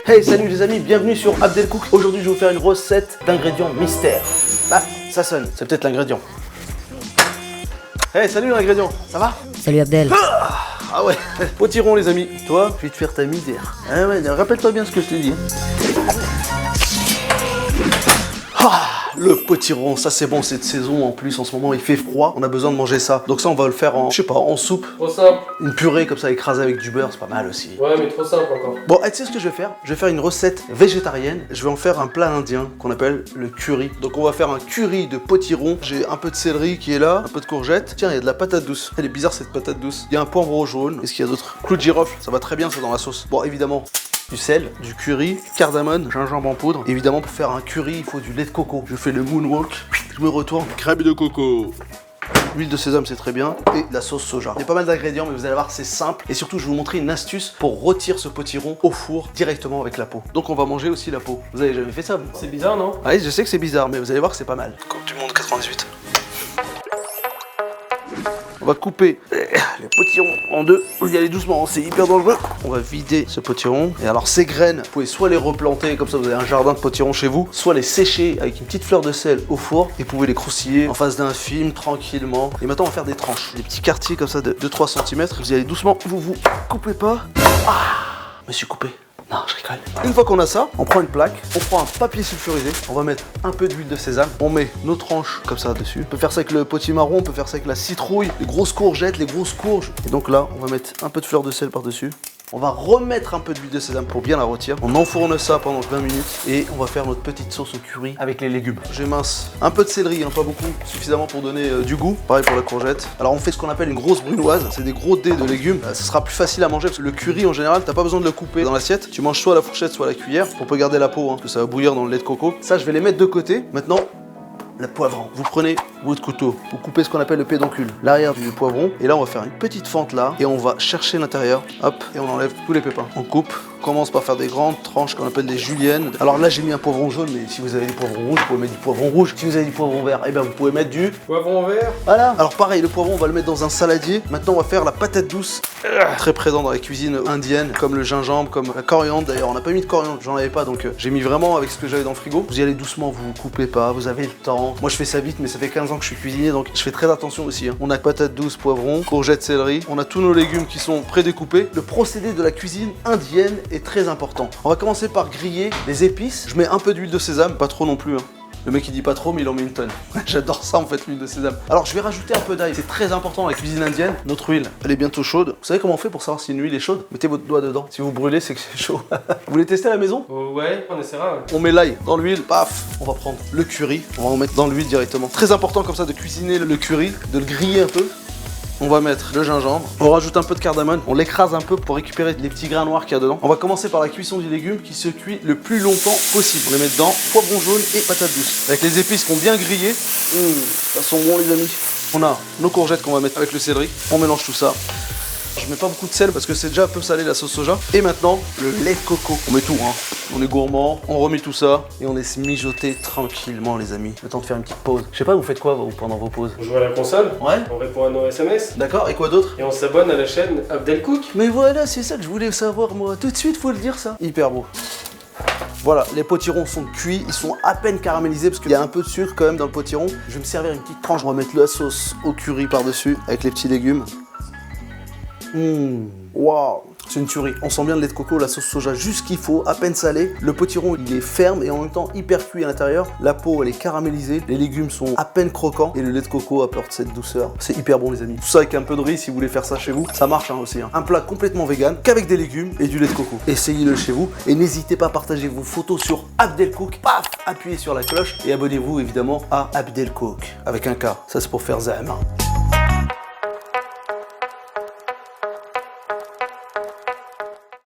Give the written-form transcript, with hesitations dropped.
Hey, salut les amis, bienvenue sur Abdelcook. Aujourd'hui, je vais vous faire une recette d'ingrédients mystères. Ah, ça sonne, c'est peut-être l'ingrédient. Hey, salut l'ingrédient, ça va? Salut Abdel. Ah ouais, potiron les amis. Toi, je vais te faire ta misère. Ah ouais, rappelle-toi bien ce que je te dis. Le potiron, ça c'est bon cette saison en plus, en ce moment il fait froid, on a besoin de manger ça. Donc ça on va le faire en, je sais pas, en soupe. Trop simple. Une purée comme ça écrasée avec du beurre, c'est pas mal aussi. Ouais, mais trop simple encore. Bon, tu sais ce que je vais faire? Je vais faire une recette végétarienne. Je vais en faire un plat indien qu'on appelle le curry. Donc on va faire un curry de potiron. J'ai un peu de céleri qui est là, un peu de courgette. Tiens, il y a de la patate douce. Elle est bizarre cette patate douce. Il y a un poivron jaune. Qu'est-ce qu'il y a d'autre? Clou de girofle, ça va très bien ça dans la sauce. Bon, évidemment, du sel, du curry, cardamone, gingembre en poudre. Évidemment, pour faire un curry, il faut du lait de coco. Je fais le moonwalk, je me retourne, crème de coco. L'huile de sésame, c'est très bien. Et la sauce soja. Il y a pas mal d'ingrédients, mais vous allez voir, c'est simple. Et surtout, je vais vous montrer une astuce pour rôtir ce potiron au four directement avec la peau. Donc, on va manger aussi la peau. Vous avez jamais fait ça, vous? C'est bizarre, non? Ouais, je sais que c'est bizarre, mais vous allez voir que c'est pas mal. Coupe du monde 98. On va couper les potirons en deux. Vous y allez doucement, c'est hyper dangereux. On va vider ce potiron. Et alors ces graines, vous pouvez soit les replanter, comme ça vous avez un jardin de potirons chez vous, soit les sécher avec une petite fleur de sel au four. Et vous pouvez les croustiller en face d'un film, tranquillement. Et maintenant on va faire des tranches. Des petits quartiers comme ça de 2-3 cm. Vous y allez doucement, vous coupez pas. Ah, je me suis coupé. Non, je rigole. Une fois qu'on a ça, on prend une plaque, on prend un papier sulfurisé, on va mettre un peu d'huile de sésame, on met nos tranches comme ça dessus. On peut faire ça avec le potimarron, on peut faire ça avec la citrouille, les grosses courgettes, les grosses courges. Et donc là, on va mettre un peu de fleur de sel par-dessus. On va remettre un peu d'huile de sésame pour bien la rôtir. On enfourne ça pendant 20 minutes et on va faire notre petite sauce au curry avec les légumes. J'émince un peu de céleri, hein, pas beaucoup, suffisamment pour donner du goût. Pareil pour la courgette. Alors on fait ce qu'on appelle une grosse brunoise, c'est des gros dés de légumes. Ça sera plus facile à manger parce que le curry en général, t'as pas besoin de le couper dans l'assiette. Tu manges soit à la fourchette, soit à la cuillère pour pas garder la peau, parce que ça va bouillir dans le lait de coco. Ça, je vais les mettre de côté. Maintenant, le poivron. Vous prenez votre couteau, vous coupez ce qu'on appelle le pédoncule, l'arrière du poivron, et là on va faire une petite fente là, et on va chercher l'intérieur, hop, et on enlève tous les pépins. On coupe, on commence par faire des grandes tranches qu'on appelle des juliennes. Alors là j'ai mis un poivron jaune, mais si vous avez du poivron rouge, vous pouvez mettre du poivron rouge. Si vous avez du poivron vert, eh bien vous pouvez mettre du Poivron vert. Voilà. Alors pareil, le poivron on va le mettre dans un saladier. Maintenant on va faire la patate douce, très présent dans la cuisine indienne, comme le gingembre, comme la coriandre. D'ailleurs on n'a pas mis de coriandre, j'en avais pas, donc j'ai mis vraiment avec ce que j'avais dans le frigo. Vous y allez doucement, vous coupez pas, vous avez le temps. Moi je fais ça vite, mais ça fait 15 ans que je suis cuisinier, donc je fais très attention aussi. On a patate douce, poivron, courgette, céleri. On a tous nos légumes qui sont prédécoupés. Le procédé de la cuisine indienne est très important. On va commencer par griller les épices. Je mets un peu d'huile de sésame, pas trop non plus. Le mec il dit pas trop, mais il en met une tonne. J'adore ça en fait, l'huile de sésame. Alors je vais rajouter un peu d'ail, c'est très important dans la cuisine indienne. Notre huile, elle est bientôt chaude. Vous savez comment on fait pour savoir si une huile est chaude? Mettez votre doigt dedans. Si vous brûlez, c'est que c'est chaud. Vous voulez tester à la maison? Ouais, on essaiera. Ouais. On met l'ail dans l'huile, paf. On va prendre le curry, on va en mettre dans l'huile directement. Très important comme ça de cuisiner le curry, de le griller un peu. On va mettre le gingembre, on rajoute un peu de cardamone, on l'écrase un peu pour récupérer les petits grains noirs qu'il y a dedans. On va commencer par la cuisson du légume qui se cuit le plus longtemps possible. On les met dedans, poivron jaune et patate douce. Avec les épices qu'on bien grillées, ça sent bon les amis. On a nos courgettes qu'on va mettre avec le céleri, on mélange tout ça. Je mets pas beaucoup de sel parce que c'est déjà un peu salé la sauce soja. Et maintenant, le lait de coco. On met tout, hein. On est gourmand, on remet tout ça et on laisse mijoter tranquillement les amis. Le temps de faire une petite pause. Je sais pas, vous faites quoi vous pendant vos pauses? On joue à la console. Ouais. On répond à nos SMS. D'accord, et quoi d'autre? Et on s'abonne à la chaîne Abdelcook. Mais voilà, c'est ça que je voulais savoir moi. Tout de suite, faut le dire ça. Hyper beau. Voilà, les potirons sont cuits, ils sont à peine caramélisés parce qu'il y a un peu de sucre quand même dans le potiron. Je vais me servir une petite tranche, on va mettre la sauce au curry par-dessus avec les petits légumes. Waouh, c'est une tuerie. On sent bien le lait de coco, la sauce soja juste ce qu'il faut, à peine salé. Le potiron il est ferme et en même temps hyper cuit à l'intérieur. La peau elle est caramélisée, les légumes sont à peine croquants et le lait de coco apporte cette douceur. C'est hyper bon les amis. Tout ça avec un peu de riz si vous voulez faire ça chez vous, ça marche aussi. Un plat complètement vegan qu'avec des légumes et du lait de coco. Essayez-le chez vous et n'hésitez pas à partager vos photos sur Abdelcook. Paf, appuyez sur la cloche et abonnez-vous évidemment à Abdelcook avec un K. Ça c'est pour faire zahma.